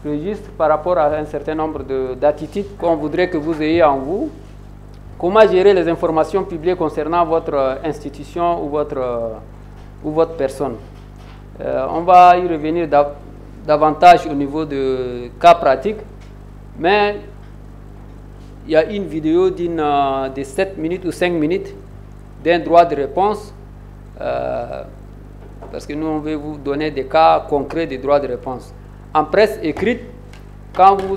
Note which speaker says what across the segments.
Speaker 1: registre par rapport à un certain nombre d'attitudes qu'on voudrait que vous ayez en vous. Comment gérer les informations publiées concernant votre institution ou votre personne. On va y revenir davantage au niveau de cas pratiques, mais il y a une vidéo de 7 minutes ou 5 minutes d'un droit de réponse, parce que nous, on veut vous donner des cas concrets de droits de réponse. En presse écrite, quand vous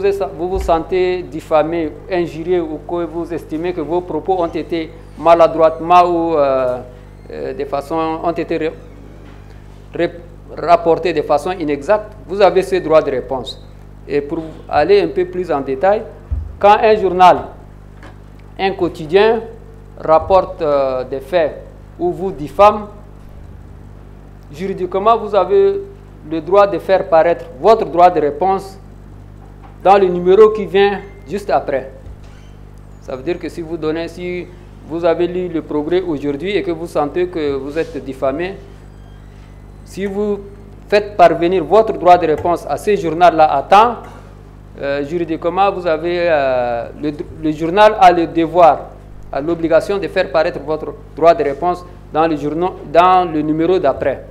Speaker 1: vous sentez diffamé, injurié ou que vous estimez que vos propos ont été maladroitement ou ont été rapportés de façon inexacte, vous avez ce droit de réponse. Et pour aller un peu plus en détail, quand un journal, un quotidien rapporte des faits ou vous diffame, juridiquement, vous avez le droit de faire paraître votre droit de réponse dans le numéro qui vient juste après. Ça veut dire que si vous avez lu Le Progrès aujourd'hui et que vous sentez que vous êtes diffamé, si vous faites parvenir votre droit de réponse à ce journal-là à temps, juridiquement, vous avez, le journal a le devoir, a l'obligation de faire paraître votre droit de réponse dans le numéro d'après.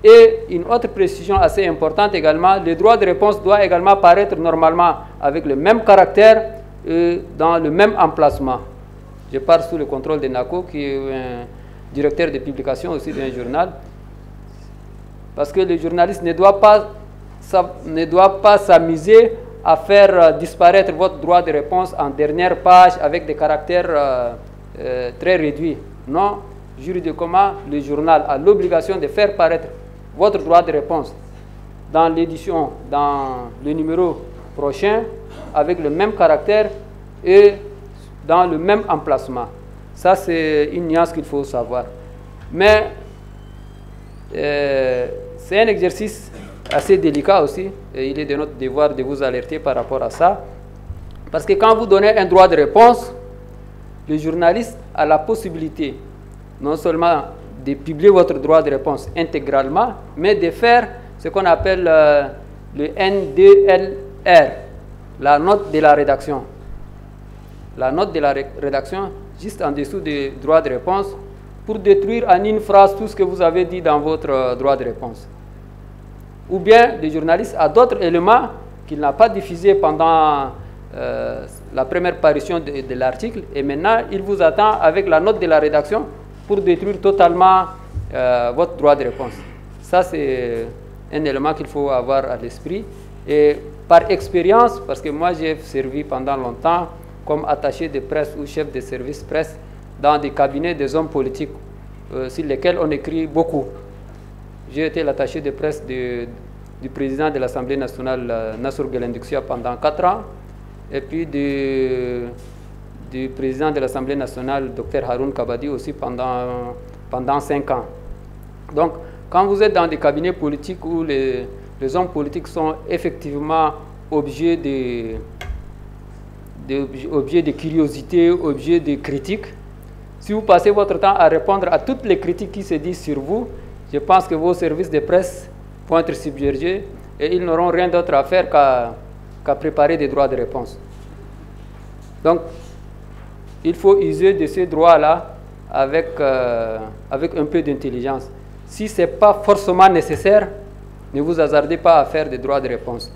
Speaker 1: Et une autre précision assez importante également, le droit de réponse doit également paraître normalement avec le même caractère et dans le même emplacement. Je parle sous le contrôle de NACO, qui est un directeur de publication aussi d'un journal, parce que le journaliste ne doit pas s'amuser à faire disparaître votre droit de réponse en dernière page avec des caractères très réduits. Non, juridiquement, le journal a l'obligation de faire paraître votre droit de réponse dans l'édition, dans le numéro prochain, avec le même caractère et dans le même emplacement. Ça, c'est une nuance qu'il faut savoir. Mais c'est un exercice assez délicat aussi, et il est de notre devoir de vous alerter par rapport à ça. Parce que quand vous donnez un droit de réponse, le journaliste a la possibilité non seulement de publier votre droit de réponse intégralement, mais de faire ce qu'on appelle le NDLR, la note de la rédaction. La note de la rédaction, juste en dessous du droit de réponse, pour détruire en une phrase tout ce que vous avez dit dans votre droit de réponse. Ou bien le journaliste a d'autres éléments qu'il n'a pas diffusés pendant la première parution de l'article, et maintenant il vous attend avec la note de la rédaction pour détruire totalement votre droit de réponse. Ça, c'est un élément qu'il faut avoir à l'esprit. Et par expérience, parce que moi j'ai servi pendant longtemps comme attaché de presse ou chef de service presse dans des cabinets des hommes politiques sur lesquels on écrit beaucoup. J'ai été l'attaché de presse du président de l'Assemblée nationale, Nassour Guelendouxia, pendant 4 ans, et puis du président de l'Assemblée nationale, Dr Haroun Kabadi, aussi pendant 5 ans. Donc, quand vous êtes dans des cabinets politiques où les hommes politiques sont effectivement objets de curiosité, objets de critiques, si vous passez votre temps à répondre à toutes les critiques qui se disent sur vous, je pense que vos services de presse vont être submergés et ils n'auront rien d'autre à faire qu'à préparer des droits de réponse. Donc, il faut user de ces droits-là avec un peu d'intelligence. Si ce n'est pas forcément nécessaire, ne vous hasardez pas à faire des droits de réponse.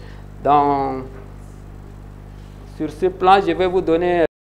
Speaker 1: Sur ce plan, je vais vous donner